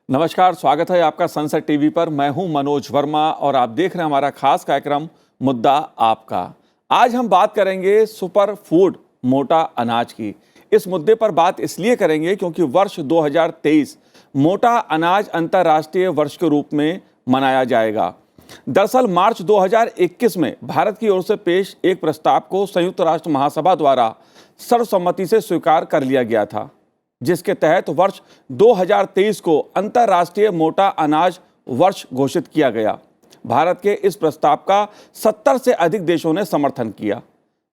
नमस्कार, स्वागत है आपका संसद टीवी पर। मैं हूं मनोज वर्मा और आप देख रहे हैं हमारा खास कार्यक्रम मुद्दा आपका। आज हम बात करेंगे सुपर फूड मोटा अनाज की। इस मुद्दे पर बात इसलिए करेंगे क्योंकि वर्ष 2023 मोटा अनाज अंतर्राष्ट्रीय वर्ष के रूप में मनाया जाएगा। दरअसल मार्च 2021 में भारत की ओर से पेश एक प्रस्ताव को संयुक्त राष्ट्र महासभा द्वारा सर्वसम्मति से स्वीकार कर लिया गया था, जिसके तहत वर्ष 2023 को अंतर्राष्ट्रीय मोटा अनाज वर्ष घोषित किया गया। भारत के इस प्रस्ताव का 70 से अधिक देशों ने समर्थन किया।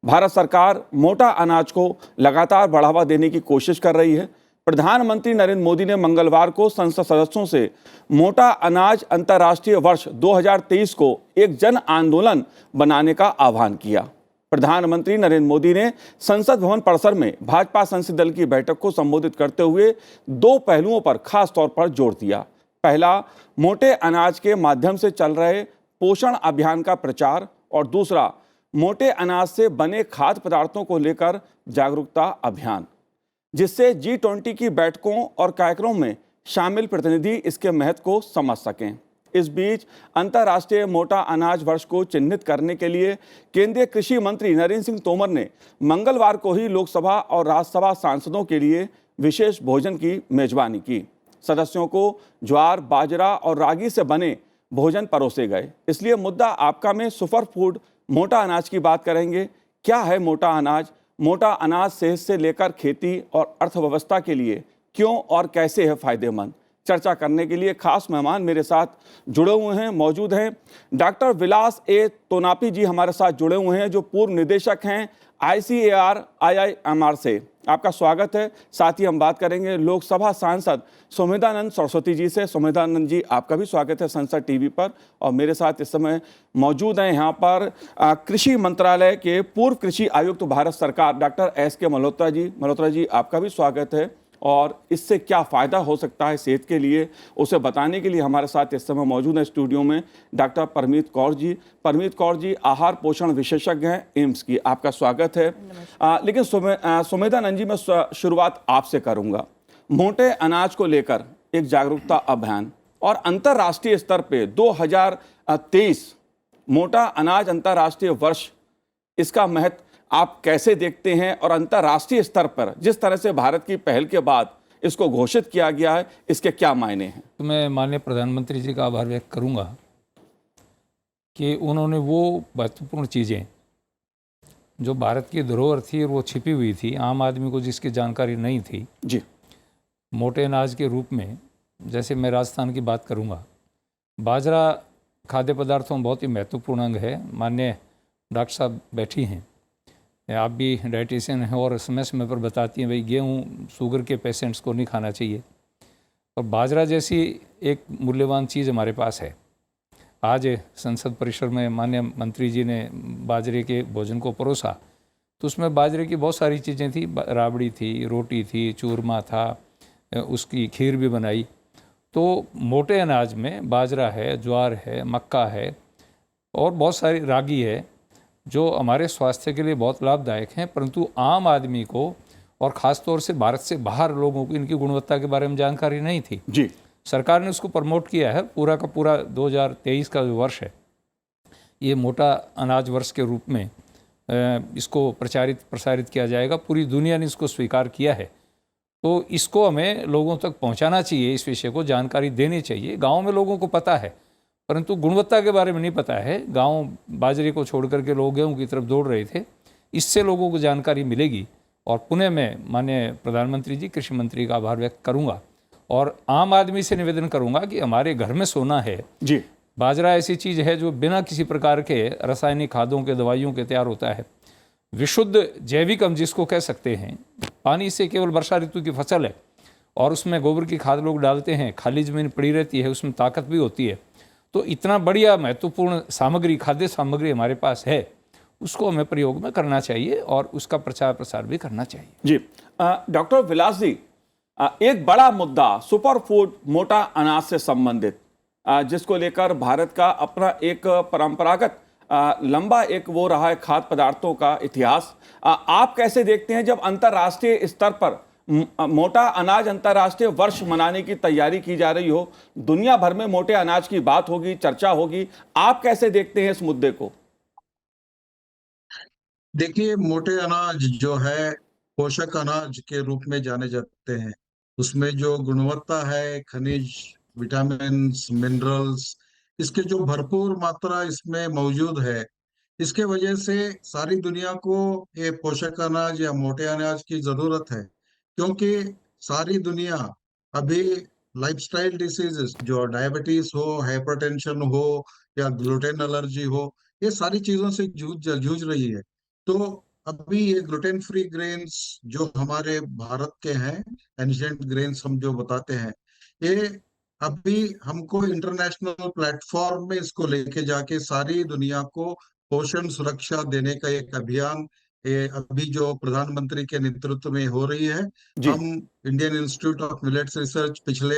भारत सरकार मोटा अनाज को लगातार बढ़ावा देने की कोशिश कर रही है। प्रधानमंत्री नरेंद्र मोदी ने मंगलवार को संसद सदस्यों से मोटा अनाज अंतर्राष्ट्रीय वर्ष 2023 को एक जन आंदोलन बनाने का आह्वान किया। प्रधानमंत्री नरेंद्र मोदी ने संसद भवन परिसर में भाजपा संसदीय दल की बैठक को संबोधित करते हुए दो पहलुओं पर खास तौर पर जोर दिया। पहला, मोटे अनाज के माध्यम से चल रहे पोषण अभियान का प्रचार और दूसरा, मोटे अनाज से बने खाद्य पदार्थों को लेकर जागरूकता अभियान, जिससे G20 की बैठकों और कार्यक्रमों में शामिल प्रतिनिधि इसके महत्व को समझ सकें। इस बीच अंतर्राष्ट्रीय मोटा अनाज वर्ष को चिन्हित करने के लिए केंद्रीय कृषि मंत्री नरेंद्र सिंह तोमर ने मंगलवार को ही लोकसभा और राज्यसभा सांसदों के लिए विशेष भोजन की मेजबानी की। सदस्यों को ज्वार, बाजरा और रागी से बने भोजन परोसे गए। इसलिए मुद्दा आपका में सुपर फूड मोटा अनाज की बात करेंगे। क्या है मोटा अनाज? मोटा अनाज सेहत से लेकर खेती और अर्थव्यवस्था के लिए क्यों और कैसे है फायदेमंद? चर्चा करने के लिए खास मेहमान मेरे साथ जुड़े हुए हैं, मौजूद हैं। डॉक्टर विलास ए तोनापी जी हमारे साथ जुड़े हुए हैं, जो पूर्व निदेशक हैं ICAR IIMR से। आपका स्वागत है। साथ ही हम बात करेंगे लोकसभा सांसद सुमेधानंद सरस्वती जी से। सुमेधानंद जी, आपका भी स्वागत है संसद टीवी पर। और मेरे साथ इस समय मौजूद हैं यहाँ पर कृषि मंत्रालय के पूर्व कृषि आयुक्त भारत सरकार डॉक्टर SK मल्होत्रा जी। मल्होत्रा जी, आपका भी स्वागत है। और इससे क्या फ़ायदा हो सकता है सेहत के लिए, उसे बताने के लिए हमारे साथ इस समय मौजूद है स्टूडियो में डॉक्टर परमीत कौर जी। परमीत कौर जी आहार पोषण विशेषज्ञ हैं एम्स की। आपका स्वागत है। लेकिन सुमेधानंद जी, मैं शुरुआत आपसे करूंगा। मोटे अनाज को लेकर एक जागरूकता अभियान और अंतर्राष्ट्रीय स्तर पर 2023 मोटा अनाज अंतर्राष्ट्रीय वर्ष, इसका महत्व आप कैसे देखते हैं? और अंतर्राष्ट्रीय स्तर पर जिस तरह से भारत की पहल के बाद इसको घोषित किया गया है, इसके क्या मायने हैं? तो मैं माननीय प्रधानमंत्री जी का आभार व्यक्त करूंगा कि उन्होंने वो महत्वपूर्ण चीज़ें जो भारत की धरोहर थी और वो छिपी हुई थी, आम आदमी को जिसकी जानकारी नहीं थी जी, मोटे अनाज के रूप में, जैसे मैं राजस्थान की बात करूंगा, बाजरा खाद्य पदार्थों में बहुत ही महत्वपूर्ण अंग है। माननीय डॉक्टर साहब बैठी हैं, आप भी डाइटिशियन हैं और समय समय पर बताती हैं भाई गेहूँ शुगर के पेशेंट्स को नहीं खाना चाहिए। और बाजरा जैसी एक मूल्यवान चीज़ हमारे पास है। आज संसद परिसर में माननीय मंत्री जी ने बाजरे के भोजन को परोसा, तो उसमें बाजरे की बहुत सारी चीज़ें थी। राबड़ी थी, रोटी थी, चूरमा था, उसकी खीर भी बनाई। तो मोटे अनाज में बाजरा है, ज्वार है, मक्का है और बहुत सारी रागी है, जो हमारे स्वास्थ्य के लिए बहुत लाभदायक हैं। परंतु आम आदमी को और ख़ास तौर से भारत से बाहर लोगों को इनकी गुणवत्ता के बारे में जानकारी नहीं थी। जी, सरकार ने उसको प्रमोट किया है। पूरा का पूरा 2023 का जो वर्ष है, ये मोटा अनाज वर्ष के रूप में इसको प्रसारित किया जाएगा। पूरी दुनिया ने इसको स्वीकार किया है। तो इसको हमें लोगों तक पहुँचाना चाहिए, इस विषय को जानकारी देनी चाहिए। गाँव में लोगों को पता है, परंतु गुणवत्ता के बारे में नहीं पता है। गांव बाजरे को छोड़ करके लोग गेहूं की तरफ दौड़ रहे थे। इससे लोगों को जानकारी मिलेगी। और पुनः मैं माननीय प्रधानमंत्री जी, कृषि मंत्री का आभार व्यक्त करूंगा और आम आदमी से निवेदन करूंगा कि हमारे घर में सोना है जी। बाजरा ऐसी चीज़ है जो बिना किसी प्रकार के रासायनिक खादों के, दवाइयों के तैयार होता है। विशुद्ध जैविक हम जिसको कह सकते हैं। पानी से केवल वर्षा ऋतु की फसल है और उसमें गोबर की खाद लोग डालते हैं, खाली जमीन पड़ी रहती है, उसमें ताकत भी होती है। तो इतना बढ़िया महत्वपूर्ण सामग्री, खाद्य सामग्री हमारे पास है, उसको हमें प्रयोग में करना चाहिए और उसका प्रचार प्रसार भी करना चाहिए। जी, डॉक्टर विलास जी, एक बड़ा मुद्दा सुपर फूड मोटा अनाज से संबंधित, जिसको लेकर भारत का अपना एक परंपरागत लंबा एक वो रहा है खाद्य पदार्थों का इतिहास। आप कैसे देखते हैं जब अंतर्राष्ट्रीय स्तर पर मोटा अनाज अंतर्राष्ट्रीय वर्ष मनाने की तैयारी की जा रही हो, दुनिया भर में मोटे अनाज की बात होगी, चर्चा होगी, आप कैसे देखते हैं इस मुद्दे को? देखिए, मोटे अनाज जो है पोषक अनाज के रूप में जाने जाते हैं। उसमें जो गुणवत्ता है, खनिज, विटामिन्स, मिनरल्स, इसके जो भरपूर मात्रा इसमें मौजूद है, इसके वजह से सारी दुनिया को ये पोषक अनाज या मोटे अनाज की जरूरत है। क्योंकि सारी दुनिया अभी लाइफस्टाइल डिसीजेस, जो डायबिटीज हो, हाइपरटेंशन हो या ग्लूटेन एलर्जी हो, ये सारी चीजों से जूझ रही है। तो अभी ये ग्लूटेन फ्री ग्रेन्स जो हमारे भारत के हैं, एंशिएंट ग्रेन्स हम जो बताते हैं, ये अभी हमको इंटरनेशनल प्लेटफॉर्म में इसको लेके जाके सारी दुनिया को पोषण सुरक्षा देने का एक अभियान, ये अभी जो प्रधानमंत्री के नेतृत्व में हो रही है। जी। हम Indian institute of millets research पिछले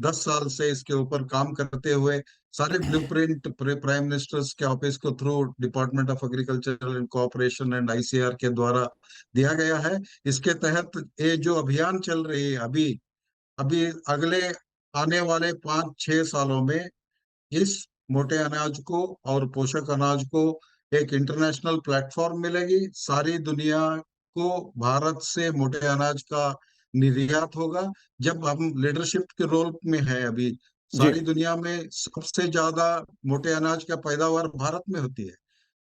10 साल से इसके ऊपर काम करते हुए सारे ब्लूप्रिंट प्राइम मिनिस्टर्स के ऑफिस को through department of agriculture and cooperation and ICR के द्वारा दिया गया है। इसके तहत ये जो अभियान चल रही है अभी अभी अगले आने वाले 5-6 सालों में इस मोटे अनाज को और पोषक अनाज को एक इंटरनेशनल प्लेटफॉर्म मिलेगी। सारी दुनिया को भारत से मोटे अनाज का निर्यात होगा। जब हम लीडरशिप के रोल में है अभी, जी। सारी दुनिया में सबसे ज्यादा मोटे अनाज का पैदावार भारत में होती है।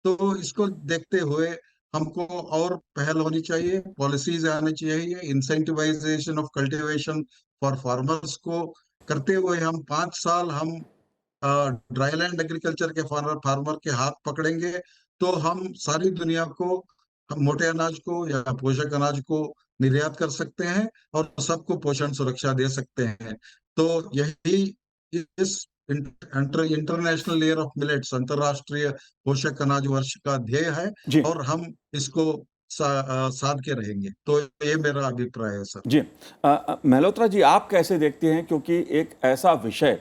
तो इसको देखते हुए हमको और पहल होनी चाहिए, पॉलिसीज आनी चाहिए, incentivisation of cultivation for farmers को करते हुए हम 5 साल हम ड्राईलैंड एग्रीकल्चर के फार्मर के हाथ पकड़ेंगे, तो हम सारी दुनिया को, हम मोटे अनाज को या पोषक अनाज को निर्यात कर सकते हैं और सबको पोषण सुरक्षा दे सकते हैं। तो यही इस इंटरनेशनल ईयर ऑफ मिलेट्स, अंतरराष्ट्रीय पोषक अनाज वर्ष का ध्येय है जी। और हम इसको साध के रहेंगे। तो ये मेरा अभिप्राय है सर। जी। मल्होत्रा जी, आप कैसे देखते हैं, क्योंकि एक ऐसा विषय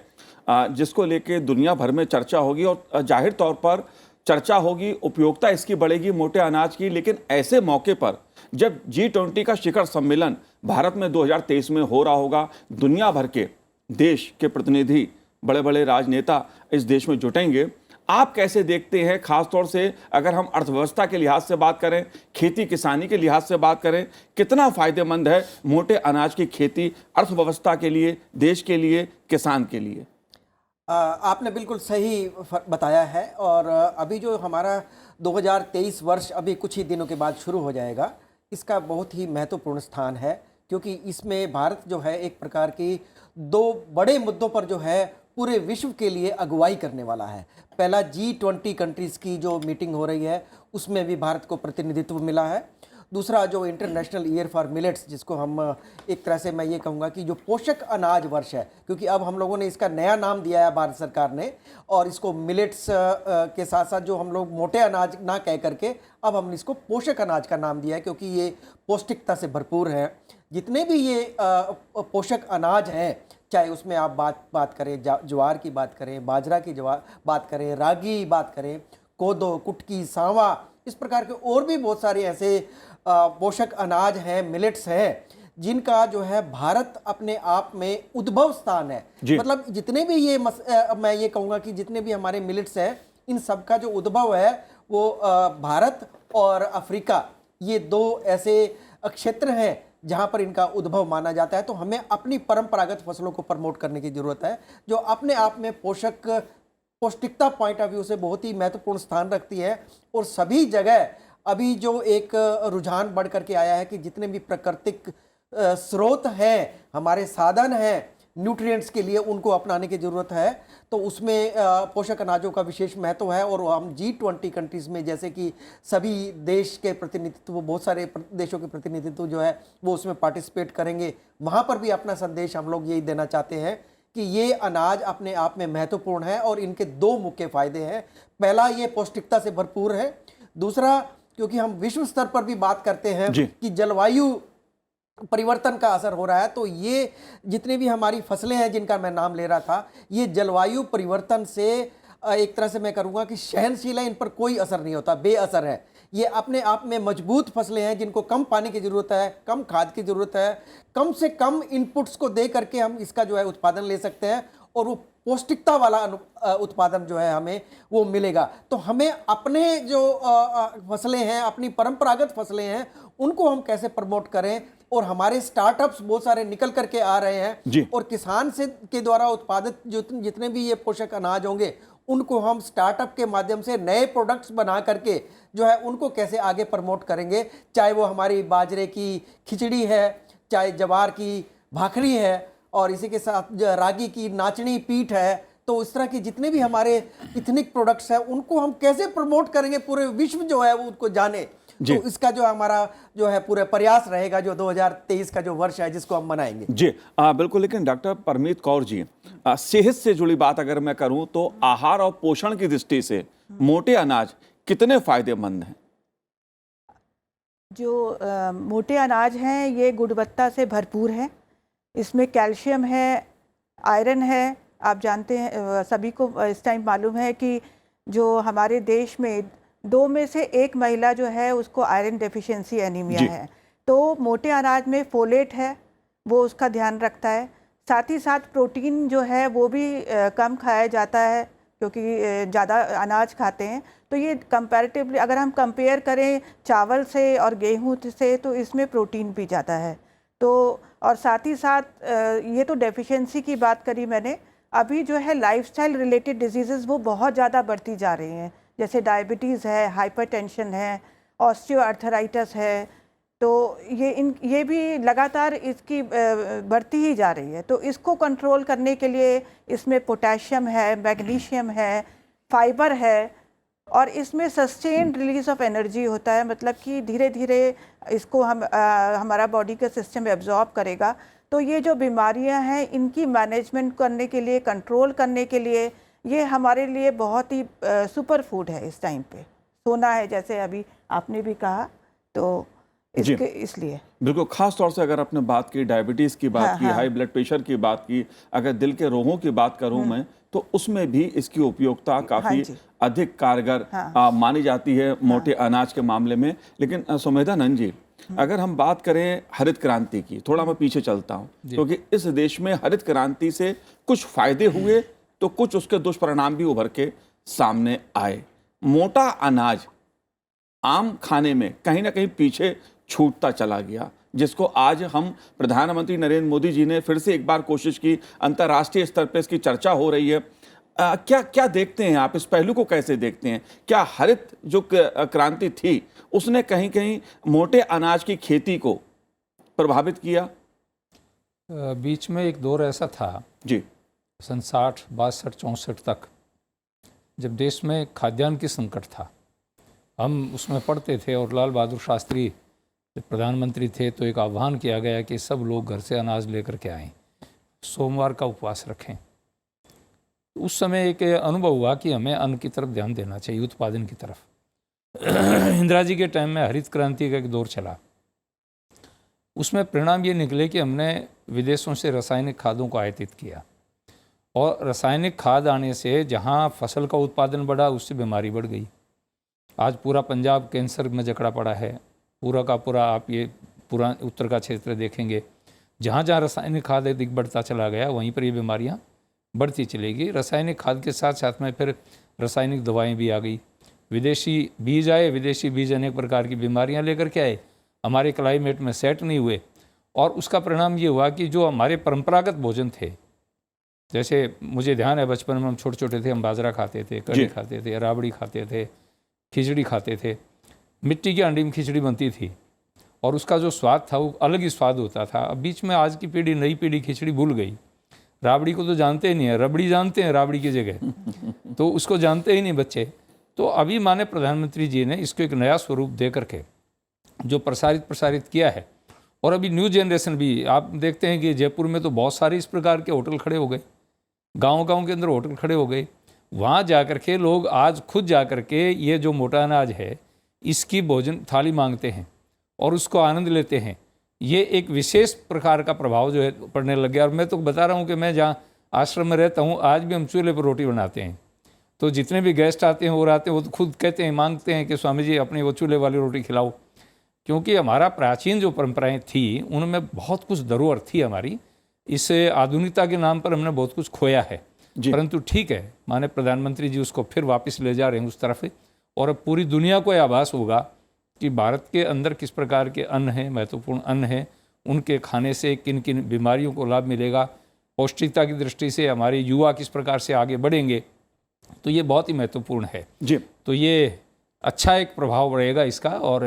जिसको लेके दुनिया भर में चर्चा होगी और जाहिर तौर पर चर्चा होगी, उपयोगिता इसकी बढ़ेगी मोटे अनाज की, लेकिन ऐसे मौके पर जब G20 का शिखर सम्मेलन भारत में 2023 में हो रहा होगा, दुनिया भर के देश के प्रतिनिधि, बड़े बड़े राजनेता इस देश में जुटेंगे, आप कैसे देखते हैं, खासतौर से अगर हम अर्थव्यवस्था के लिहाज से बात करें, खेती किसानी के लिहाज से बात करें, कितना फायदेमंद है मोटे अनाज की खेती अर्थव्यवस्था के लिए, देश के लिए, किसान के लिए? आपने बिल्कुल सही बताया है। और अभी जो हमारा 2023 वर्ष अभी कुछ ही दिनों के बाद शुरू हो जाएगा, इसका बहुत ही महत्वपूर्ण स्थान है, क्योंकि इसमें भारत जो है एक प्रकार की दो बड़े मुद्दों पर जो है पूरे विश्व के लिए अगुवाई करने वाला है। पहला G20 कंट्रीज़ की जो मीटिंग हो रही है उसमें भी भारत को प्रतिनिधित्व मिला है। दूसरा जो इंटरनेशनल ईयर फॉर मिलेट्स, जिसको हम एक तरह से मैं ये कहूँगा कि जो पोषक अनाज वर्ष है, क्योंकि अब हम लोगों ने इसका नया नाम दिया है भारत सरकार ने, और इसको मिलेट्स के साथ साथ जो हम लोग मोटे अनाज ना कह करके अब हमने इसको पोषक अनाज का नाम दिया है, क्योंकि ये पौष्टिकता से भरपूर है। जितने भी ये पोषक अनाज हैं, चाहे उसमें आप बात करें ज्वार की बात करें, बाजरा की बात करें, रागी बात करें, कोदो, कुटकी, सांवा, इस प्रकार के और भी बहुत सारे ऐसे पोषक अनाज हैं, मिलेट्स हैं, जिनका जो है भारत अपने आप में उद्भव स्थान है। मतलब जितने भी ये मैं ये कहूँगा कि जितने भी हमारे मिलेट्स हैं, इन सब का जो उद्भव है वो भारत और अफ्रीका, ये दो ऐसे क्षेत्र हैं जहाँ पर इनका उद्भव माना जाता है। तो हमें अपनी परंपरागत फसलों को प्रमोट करने की ज़रूरत है, जो अपने आप में पौष्टिकता पॉइंट ऑफ व्यू से बहुत ही महत्वपूर्ण स्थान रखती है। और सभी जगह अभी जो एक रुझान बढ़ करके आया है कि जितने भी प्राकृतिक स्रोत हैं, हमारे साधन हैं न्यूट्रिएंट्स के लिए, उनको अपनाने की ज़रूरत है। तो उसमें पोषक अनाजों का विशेष महत्व है। और हम G20 कंट्रीज़ में, जैसे कि सभी देश के प्रतिनिधित्व, बहुत सारे देशों के प्रतिनिधित्व जो है वो उसमें पार्टिसिपेट करेंगे, वहाँ पर भी अपना संदेश हम लोग यही देना चाहते हैं कि ये अनाज अपने आप में महत्वपूर्ण है और इनके दो मुख्य फायदे हैं। पहला, ये पौष्टिकता से भरपूर है। दूसरा, क्योंकि हम विश्व स्तर पर भी बात करते हैं कि जलवायु परिवर्तन का असर हो रहा है, तो ये जितने भी हमारी फसलें हैं जिनका मैं नाम ले रहा था, ये जलवायु परिवर्तन से एक तरह से मैं करूँगा कि सहनशील है, इन पर कोई असर नहीं होता, बेअसर है। ये अपने आप में मजबूत फसलें हैं जिनको कम पानी की ज़रूरत है, कम खाद की ज़रूरत है, कम से कम इनपुट्स को दे करके हम इसका जो है उत्पादन ले सकते हैं और वो पौष्टिकता वाला उत्पादन जो है हमें वो मिलेगा। तो हमें अपने जो फसलें हैं, अपनी परंपरागत फसलें हैं, उनको हम कैसे प्रमोट करें, और हमारे स्टार्टअप्स बहुत सारे निकल करके आ रहे हैं और किसान से के द्वारा उत्पादित जितने भी ये पोषक अनाज होंगे उनको हम स्टार्टअप के माध्यम से नए प्रोडक्ट्स बना करके जो है उनको कैसे आगे प्रमोट करेंगे, चाहे वो हमारी बाजरे की खिचड़ी है, चाहे जवार की भाखरी है, और इसी के साथ रागी की नाचनी पीठ है। तो इस तरह के जितने भी हमारे इथनिक प्रोडक्ट्स हैं उनको हम कैसे प्रमोट करेंगे, पूरे विश्व जो है वो उनको जाने। तो इसका जो हमारा जो है पूरा प्रयास रहेगा, जो 2023 का जो वर्ष है जिसको हम मनाएंगे। जी बिल्कुल। लेकिन डॉक्टर परमीत कौर जी, सेहत से जुड़ी बात अगर मैं करूं तो आहार और पोषण की दृष्टि से मोटे अनाज कितने फायदेमंद हैं? जो मोटे अनाज हैं ये गुणवत्ता से भरपूर है। इसमें कैल्शियम है, आयरन है। आप जानते हैं, सभी को इस टाइम मालूम है कि जो हमारे देश में 2 में से 1 महिला जो है उसको आयरन डेफिशिएंसी एनीमिया है। तो मोटे अनाज में फोलेट है, वो उसका ध्यान रखता है। साथ ही साथ प्रोटीन जो है वो भी कम खाया जाता है क्योंकि ज़्यादा अनाज खाते हैं। तो ये कंपैरेटिवली अगर हम कंपेयर करें चावल से और गेहूं से तो इसमें प्रोटीन भी ज़्यादा है। तो और साथ ही साथ ये तो डेफिशिएंसी की बात करी मैंने। अभी जो है लाइफस्टाइल रिलेटेड डिजीज़ेस वो बहुत ज़्यादा बढ़ती जा रही हैं, जैसे डायबिटीज़ है, हाइपरटेंशन है, ऑस्टियोआर्थराइटिस है। तो ये भी लगातार इसकी बढ़ती ही जा रही है। तो इसको कंट्रोल करने के लिए इसमें पोटेशियम है, मैग्नीशियम है, फाइबर है, और इसमें सस्टेन्ड रिलीज ऑफ एनर्जी होता है, मतलब कि धीरे धीरे इसको हमारा बॉडी का सिस्टम एब्जॉर्ब करेगा। तो ये जो बीमारियां हैं इनकी मैनेजमेंट करने के लिए, कंट्रोल करने के लिए ये हमारे लिए बहुत ही सुपर फूड है इस टाइम पे। सोना है जैसे अभी आपने भी कहा, तो इसलिए बिल्कुल। खास तौर से अगर आपने बात की डायबिटीज़ की बात की, हाई ब्लड प्रेशर की बात की, अगर दिल के रोगों की बात करूं मैं, तो उसमें भी इसकी उपयोगिता काफ़ी अधिक कारगर मानी जाती है मोटे अनाज के मामले में। लेकिन सुमेधानंद जी, अगर हम बात करें हरित क्रांति की, थोड़ा मैं पीछे चलता हूं, क्योंकि इस देश में हरित क्रांति से कुछ फायदे हुए तो कुछ उसके दुष्परिणाम भी उभर के सामने आए। मोटा अनाज आम खाने में कहीं ना कहीं पीछे छूटता चला गया, जिसको आज हम प्रधानमंत्री नरेंद्र मोदी जी ने फिर से एक बार कोशिश की, अंतर्राष्ट्रीय स्तर पर इसकी चर्चा हो रही है। क्या क्या देखते हैं आप, इस पहलू को कैसे देखते हैं? क्या हरित जो क्रांति थी उसने कहीं कहीं मोटे अनाज की खेती को प्रभावित किया? बीच में एक दौर ऐसा था जी, सन 60, 62, 64 तक, जब देश में खाद्यान्न की संकट था। हम उसमें पढ़ते थे और लाल बहादुर शास्त्री जब प्रधानमंत्री थे तो एक आह्वान किया गया कि सब लोग घर से अनाज लेकर के आएं, सोमवार का उपवास रखें। उस समय एक अनुभव हुआ कि हमें अन्न की तरफ ध्यान देना चाहिए, उत्पादन की तरफ। इंदिरा जी के टाइम में हरित क्रांति का एक दौर चला। उसमें परिणाम ये निकले कि हमने विदेशों से रासायनिक खादों को आयातित किया, और रासायनिक खाद आने से जहाँ फसल का उत्पादन बढ़ा उससे बीमारी बढ़ गई। आज पूरा पंजाब कैंसर में जकड़ा पड़ा है, पूरा का पूरा। आप ये पूरा उत्तर का क्षेत्र देखेंगे, जहाँ जहाँ रासायनिक खाद अधिक बढ़ता चला गया वहीं पर ये बीमारियाँ बढ़ती चलेगी। रासायनिक खाद के साथ साथ में फिर रासायनिक दवाएं भी आ गई, विदेशी बीज आए, विदेशी बीज अनेक प्रकार की बीमारियां लेकर के आए, हमारे क्लाइमेट में सेट नहीं हुए, और उसका परिणाम ये हुआ कि जो हमारे परंपरागत भोजन थे, जैसे मुझे ध्यान है बचपन में हम छोटे छोटे थे, हम बाजरा खाते थे, कढ़ी खाते थे, राबड़ी खाते थे, खिचड़ी खाते थे। मिट्टी की हांडी में खिचड़ी बनती थी और उसका जो स्वाद था वो अलग ही स्वाद होता था। अब बीच में आज की पीढ़ी, नई पीढ़ी खिचड़ी भूल गई, राबड़ी को तो जानते ही नहीं है, रबड़ी जानते हैं राबड़ी की जगह, तो उसको जानते ही नहीं बच्चे। तो अभी माने प्रधानमंत्री जी ने इसको एक नया स्वरूप दे करके जो प्रसारित किया है, और अभी न्यू जनरेशन भी आप देखते हैं कि जयपुर में तो बहुत सारे इस प्रकार के होटल खड़े हो गए, गांव के अंदर होटल खड़े हो गए। वहाँ जा कर के लोग आज खुद जा कर के ये जो मोटा अनाज है इसकी भोजन थाली मांगते हैं और उसको आनंद लेते हैं। ये एक विशेष प्रकार का प्रभाव जो है पड़ने लग गया। और मैं तो बता रहा हूँ कि मैं जहाँ आश्रम में रहता हूँ आज भी हम चूल्हे पर रोटी बनाते हैं। तो जितने भी गेस्ट आते हैं और आते हैं वो तो खुद कहते हैं, मांगते हैं कि स्वामी जी अपनी वो चूल्हे वाली रोटी खिलाओ। क्योंकि हमारा प्राचीन जो परंपराएं थी उनमें बहुत कुछ धरोहर थी हमारी। इस आधुनिकता के नाम पर हमने बहुत कुछ खोया है, परंतु ठीक है, माननीय प्रधानमंत्री जी उसको फिर वापस ले जा रहे हैं उस तरफ। और अब पूरी दुनिया को यह आभास होगा कि भारत के अंदर किस प्रकार के अन्न हैं, महत्वपूर्ण अन्न हैं, उनके खाने से किन किन बीमारियों को लाभ मिलेगा, पौष्टिकता की दृष्टि से हमारे युवा किस प्रकार से आगे बढ़ेंगे, तो ये बहुत ही महत्वपूर्ण है जी। तो ये अच्छा एक प्रभाव रहेगा इसका और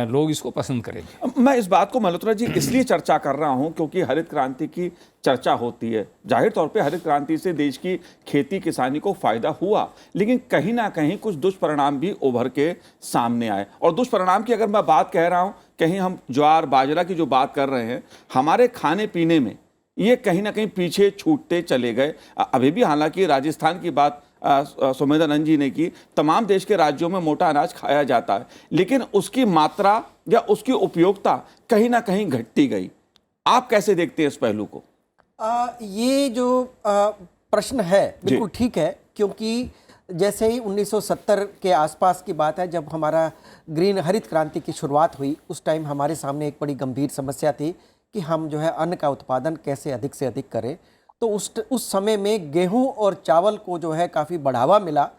लोग इसको पसंद करेंगे। मैं इस बात को मल्होत्रा जी इसलिए चर्चा कर रहा हूं क्योंकि हरित क्रांति की चर्चा होती है। जाहिर तौर पे हरित क्रांति से देश की खेती किसानी को फायदा हुआ, लेकिन कहीं ना कहीं कुछ दुष्परिणाम भी उभर के सामने आए। और दुष्परिणाम की अगर मैं बात कह रहा हूं, कहीं हम ज्वार बाजरा की जो बात कर रहे हैं, हमारे खाने पीने में ये कहीं ना कहीं पीछे छूटते चले गए। अभी भी हालांकि राजस्थान की बात सुमेधानंद जी ने की, तमाम देश के राज्यों में मोटा अनाज खाया जाता है, लेकिन उसकी मात्रा या उसकी उपयोगिता कहीं ना कहीं घटती गई। आप कैसे देखते हैं इस पहलू को? ये जो प्रश्न है बिल्कुल ठीक है, क्योंकि जैसे ही 1970 के आसपास की बात है, जब हमारा ग्रीन हरित क्रांति की शुरुआत हुई, उस टाइम हमारे सामने एक बड़ी गंभीर समस्या थी कि हम जो है अन्न का उत्पादन कैसे अधिक से अधिक करें। तो उस समय में गेहूं और चावल को जो है काफ़ी बढ़ावा मिला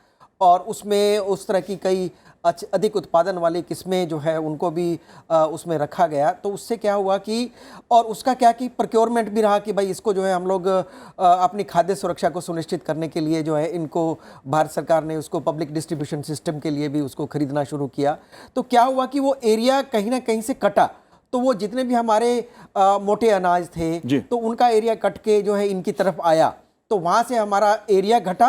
और उसमें उस तरह की कई अधिक उत्पादन वाली किस्में जो है उनको भी उसमें रखा गया। तो उससे क्या हुआ कि, और उसका क्या कि प्रोक्योरमेंट भी रहा कि भाई इसको जो है हम लोग अपनी खाद्य सुरक्षा को सुनिश्चित करने के लिए जो है इनको भारत सरकार ने उसको पब्लिक डिस्ट्रीब्यूशन सिस्टम के लिए भी उसको खरीदना शुरू किया। तो क्या हुआ कि वो एरिया कहीं ना कहीं से कटा, तो वो जितने भी हमारे मोटे अनाज थे तो उनका एरिया कट के जो है इनकी तरफ आया, तो वहाँ से हमारा एरिया घटा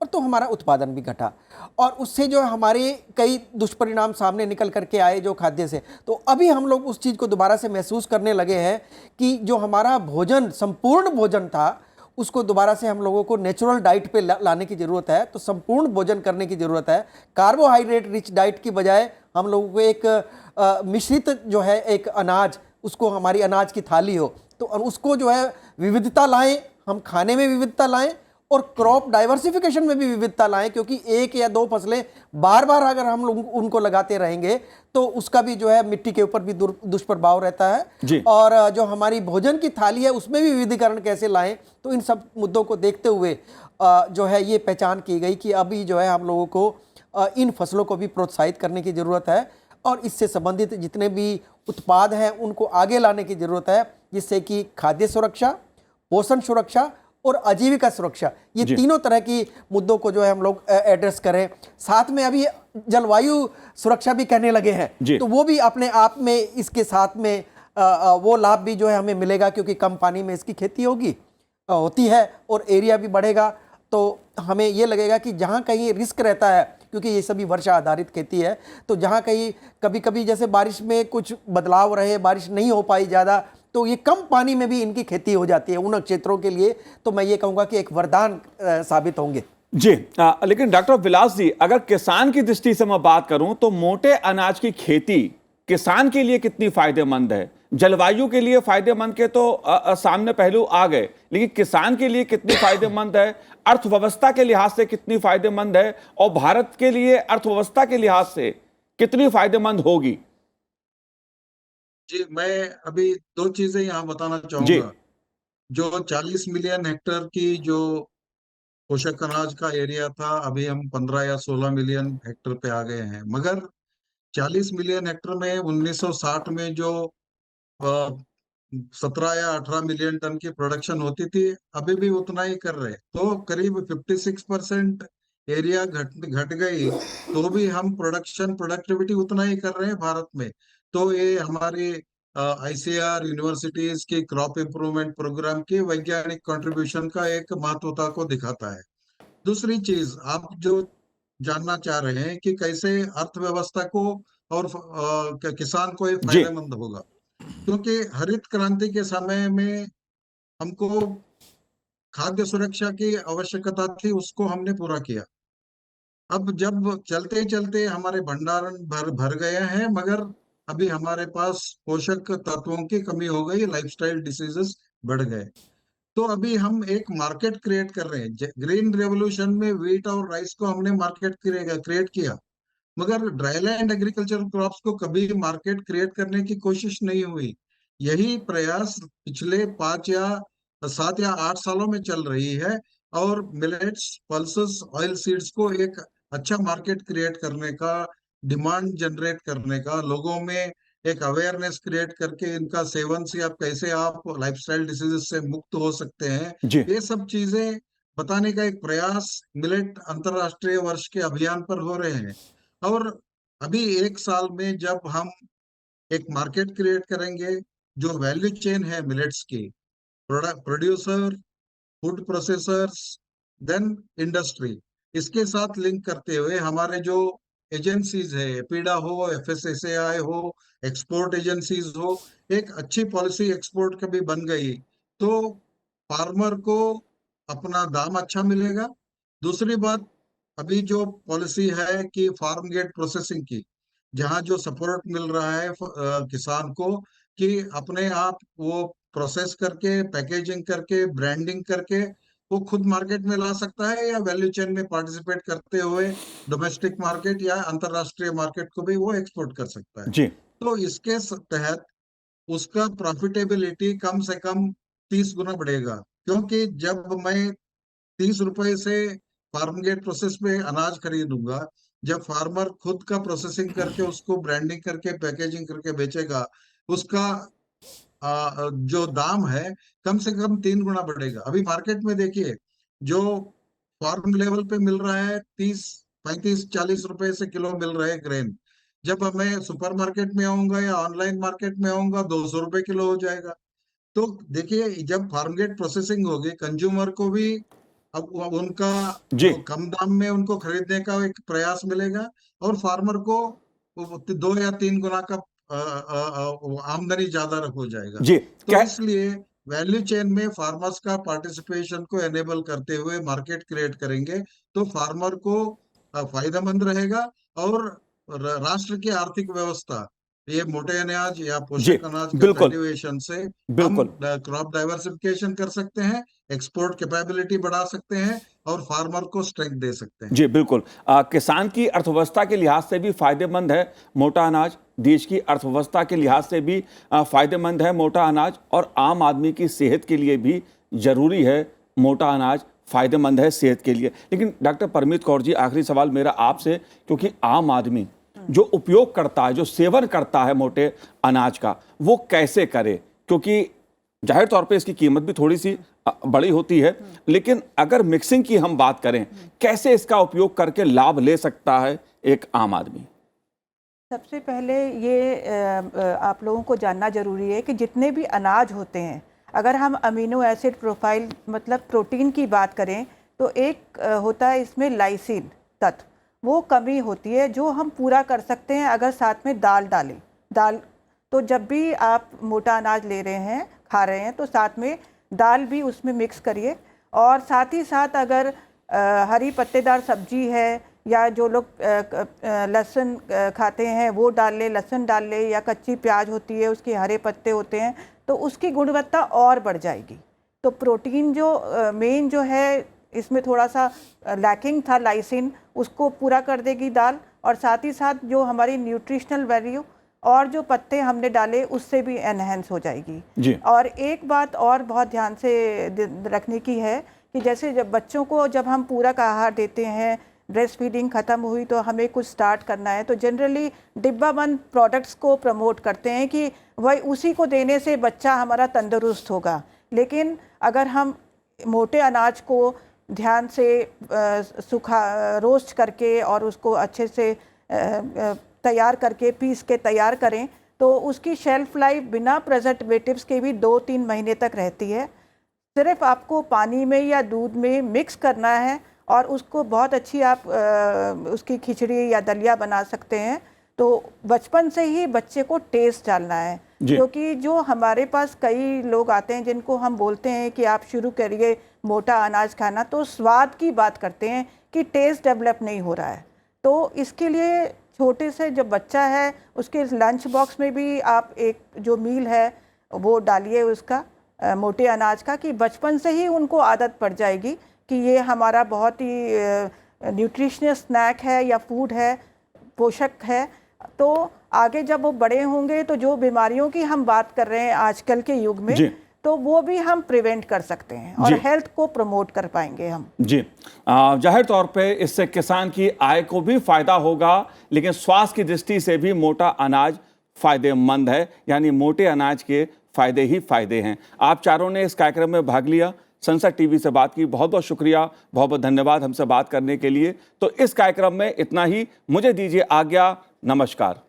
और तो हमारा उत्पादन भी घटा, और उससे जो है हमारे कई दुष्परिणाम सामने निकल करके आए जो खाद्य से। तो अभी हम लोग उस चीज़ को दोबारा से महसूस करने लगे हैं कि जो हमारा भोजन, संपूर्ण भोजन था, उसको दोबारा से हम लोगों को नेचुरल डाइट पे लाने की ज़रूरत है। तो संपूर्ण भोजन करने की ज़रूरत है। कार्बोहाइड्रेट रिच डाइट की बजाय हम लोगों को एक मिश्रित जो है एक अनाज, उसको हमारी अनाज की थाली हो, तो उसको जो है विविधता लाएं, हम खाने में विविधता लाएं और क्रॉप डाइवर्सिफिकेशन में भी विविधता लाएं, क्योंकि एक या दो फसलें बार बार अगर हम लोग उनको लगाते रहेंगे तो उसका भी जो है मिट्टी के ऊपर भी दुष्प्रभाव रहता है। और जो हमारी भोजन की थाली है उसमें भी विविधीकरण कैसे लाएं, तो इन सब मुद्दों को देखते हुए जो है ये पहचान की गई कि अभी जो है हम लोगों को इन फसलों को भी प्रोत्साहित करने की ज़रूरत है और इससे संबंधित जितने भी उत्पाद हैं उनको आगे लाने की ज़रूरत है, जिससे कि खाद्य सुरक्षा, पोषण सुरक्षा और आजीविका सुरक्षा, ये तीनों तरह की मुद्दों को जो है हम लोग एड्रेस करें। साथ में अभी जलवायु सुरक्षा भी कहने लगे हैं, तो वो भी अपने आप में इसके साथ में वो लाभ भी जो है हमें मिलेगा, क्योंकि कम पानी में इसकी खेती होती है और एरिया भी बढ़ेगा। तो हमें ये लगेगा कि जहाँ कहीं रिस्क रहता है, क्योंकि ये सभी वर्षा आधारित खेती है, तो जहाँ कहीं कभी कभी जैसे बारिश में कुछ बदलाव रहे, बारिश नहीं हो पाई ज़्यादा, तो ये कम पानी में भी इनकी खेती हो जाती है उन क्षेत्रों के लिए। तो मैं ये कहूँगा कि एक वरदान साबित होंगे। जी, लेकिन डॉक्टर विलास जी, अगर किसान की दृष्टि से मैं बात करूं तो मोटे अनाज की खेती किसान के लिए कितनी फायदेमंद है? जलवायु के लिए फायदेमंद के तो सामने पहलू आ गए, लेकिन किसान के लिए कितनी फायदेमंद है? अर्थव्यवस्था के लिहाज से कितनी फायदेमंद है? और भारत के लिए अर्थव्यवस्था के लिहाज से कितनी फायदेमंद होगी? जी, मैं अभी दो चीजें यहाँ बताना चाहूंगा। जो 40 मिलियन हेक्टेयर की जो पोषक अनाज का एरिया था, अभी हम 15 या 16 मिलियन हेक्टेयर पे आ गए हैं। मगर 40 मिलियन हेक्टेयर में 1960 में जो 17 या 18 मिलियन टन की प्रोडक्शन होती थी, अभी भी उतना ही कर रहे। तो करीब 56% एरिया घट गई, तो भी हम प्रोडक्टिविटी उतना ही कर रहे हैं भारत में। तो ये हमारी आईसीआर यूनिवर्सिटीज की क्रॉप इंप्रूवमेंट प्रोग्राम की वैज्ञानिक कंट्रीब्यूशन का एक महत्वता को दिखाता है। दूसरी चीज आप जो जानना चाह रहे हैं कि कैसे अर्थव्यवस्था को और किसान को ये फायदेमंद होगा, क्योंकि हरित क्रांति के समय में हमको खाद्य सुरक्षा की आवश्यकता थी, उसको हमने पूरा किया। अब जब चलते चलते हमारे भंडारण भर गए हैं, मगर अभी हमारे पास पोषक तत्वों की कमी हो गई, लाइफस्टाइल डिसीजेस बढ़ गए। तो अभी हम एक मार्केट क्रिएट कर रहे हैं। ग्रीन रेवोल्यूशन में व्हीट और राइस को हमने मार्केट क्रिएट किया, मगर ड्राईलैंड एग्रीकल्चर क्रॉप्स को कभी मार्केट क्रिएट करने की कोशिश नहीं हुई। यही प्रयास पिछले 5 या 7 या 8 सालों में चल रही है, और मिलेट्स, पल्सेस, ऑयल सीड्स को एक अच्छा मार्केट क्रिएट करने का, डिमांड जनरेट करने का, लोगों में एक अवेयरनेस क्रिएट करके इनका सेवन से आप कैसे आप लाइफस्टाइल डिसीजेस से मुक्त हो सकते हैं, जी ये सब चीजें बताने का एक प्रयास मिलेट अंतरराष्ट्रीय वर्ष के अभियान पर हो रहे हैं। और अभी 1 साल में जब हम एक मार्केट क्रिएट करेंगे, जो वैल्यू चेन है मिलेट्स की, product producer, food processors, then industry, इसके साथ लिंक करते हुए हमारे जो एजेंसीज है, एपीडा हो, एफएसएसएआई हो, एक्सपोर्ट एजेंसीज हो, एक अच्छी पॉलिसी एक्सपोर्ट की भी बन गई, तो फार्मर को अपना दाम अच्छा मिलेगा। दूसरी बात, अभी जो पॉलिसी है कि फार्म गेट प्रोसेसिंग की, जहाँ जो सपोर्ट मिल रहा है किसान को, कि अपने आप वो प्रोसेस करके, पैकेजिंग करके, ब्रांडिंग करके वो खुद मार्केट में ला सकता है, या वैल्यू चेन में पार्टिसिपेट करते हुए डोमेस्टिक मार्केट या अंतरराष्ट्रीय मार्केट को भी वो एक्सपोर्ट कर सकता है। जी तो इसके तहत उसका प्रॉफिटेबिलिटी कम से कम 30 गुना बढ़ेगा, क्योंकि जब मैं 30 रुपए से फार्म गेट प्रोसेस पे अनाज खरीदूंगा, जब फार्मर खुद का प्रोसेसिंग करके उसको ब्रांडिंग करके पैकेजिंग करके बेचेगा, उसका जो दाम है कम से कम 3 गुना बढ़ेगा। अभी मार्केट में देखिए, जो फार्म लेवल पे मिल रहा है 30, 35, 40 रुपए से किलो मिल रहे ग्रेन, जब मैं सुपरमार्केट में आऊंगा या ऑनलाइन मार्केट में आऊंगा 200 रुपए किलो हो जाएगा। तो देखिए, जब फार्म गेट प्रोसेसिंग होगी, कंज्यूमर को भी अब उनका जी जो कम दाम में उनको खरीदने का एक प्रयास मिलेगा, और फार्मर को 2 या 3 गुना का आमदनी ज्यादा हो जाएगा। जी तो क्या इसलिए वैल्यू चेन में फार्मर्स का पार्टिसिपेशन को एनेबल करते हुए मार्केट क्रिएट करेंगे, तो फार्मर को फायदेमंद रहेगा, और राष्ट्र की आर्थिक व्यवस्था, ये मोटे अनाज या जी पोषक अनाज के बिल्कुल कल्टीवेशन से हम बिल्कुल क्रॉप डाइवर्सिफिकेशन कर सकते हैं, एक्सपोर्ट कैपेबिलिटी बढ़ा सकते हैं, और फार्मर को स्ट्रेंथ दे सकते हैं। जी बिल्कुल किसान की अर्थव्यवस्था के लिहाज से भी फायदेमंद है मोटा अनाज, देश की अर्थव्यवस्था के लिहाज से भी फायदेमंद है मोटा अनाज, और आम आदमी की सेहत के लिए भी जरूरी है मोटा अनाज, फायदेमंद है सेहत के लिए। लेकिन डॉक्टर परमीत कौर जी, आखिरी सवाल मेरा आपसे, क्योंकि आम आदमी जो उपयोग करता है, जो सेवन करता है मोटे अनाज का, वो कैसे करे? क्योंकि जाहिर तौर पे इसकी कीमत भी थोड़ी सी बड़ी होती है, लेकिन अगर मिक्सिंग की हम बात करें, कैसे इसका उपयोग करके लाभ ले सकता है एक आम आदमी? सबसे पहले ये आप लोगों को जानना ज़रूरी है कि जितने भी अनाज होते हैं, अगर हम अमीनो एसिड प्रोफाइल मतलब प्रोटीन की बात करें, तो एक होता है इसमें लाइसिन तत्व, वो कमी होती है जो हम पूरा कर सकते हैं अगर साथ में दाल डालें। दाल, तो जब भी आप मोटा अनाज ले रहे हैं, खा रहे हैं, तो साथ में दाल भी उसमें मिक्स करिए। और साथ ही साथ अगर हरी पत्तेदार सब्जी है, या जो लोग लहसुन खाते हैं वो डाल ले, लहसुन डाल ले, या कच्ची प्याज होती है उसके हरे पत्ते होते हैं, तो उसकी गुणवत्ता और बढ़ जाएगी। तो प्रोटीन जो मेन जो है इसमें थोड़ा सा लैकिंग था लाइसिन, उसको पूरा कर देगी दाल, और साथ ही साथ जो हमारी न्यूट्रिशनल वैल्यू और जो पत्ते हमने डाले उससे भी एनहेंस हो जाएगी जी। और एक बात और बहुत ध्यान से रखने की है कि जैसे जब बच्चों को जब हम पूरक आहार देते हैं, ब्रेस्ट फीडिंग ख़त्म हुई तो हमें कुछ स्टार्ट करना है, तो जनरली डिब्बाबंद प्रोडक्ट्स को प्रमोट करते हैं कि वही उसी को देने से बच्चा हमारा तंदुरुस्त होगा। लेकिन अगर हम मोटे अनाज को ध्यान से रोस्ट करके और उसको अच्छे से तैयार करके पीस के तैयार करें, तो उसकी शेल्फ लाइफ बिना प्रिजर्वेटिव्स के भी 2-3 महीने तक रहती है। सिर्फ आपको पानी में या दूध में मिक्स करना है और उसको बहुत अच्छी आप उसकी खिचड़ी या दलिया बना सकते हैं। तो बचपन से ही बच्चे को टेस्ट डालना है, क्योंकि जो हमारे पास कई लोग आते हैं जिनको हम बोलते हैं कि आप शुरू करिए मोटा अनाज खाना, तो स्वाद की बात करते हैं कि टेस्ट डेवलप नहीं हो रहा है। तो इसके लिए छोटे से जब बच्चा है उसके लंच बॉक्स में भी आप एक जो मील है वो डालिए उसका, मोटे अनाज का कि बचपन से ही उनको आदत पड़ जाएगी कि ये हमारा बहुत ही न्यूट्रिशनल स्नैक है या फूड है, पोषक है। तो आगे जब वो बड़े होंगे तो जो बीमारियों की हम बात कर रहे हैं आजकल के युग में, तो वो भी हम प्रिवेंट कर सकते हैं और हेल्थ को प्रमोट कर पाएंगे हम। जी, जाहिर तौर पे इससे किसान की आय को भी फायदा होगा, लेकिन स्वास्थ्य की दृष्टि से भी मोटा अनाज फायदेमंद है, यानी मोटे अनाज के फायदे ही फायदे हैं। आप चारों ने इस कार्यक्रम में भाग लिया, संसद टीवी से बात की, बहुत बहुत शुक्रिया, बहुत बहुत धन्यवाद हमसे बात करने के लिए। तो इस कार्यक्रम में इतना ही, मुझे दीजिए आज्ञा, नमस्कार।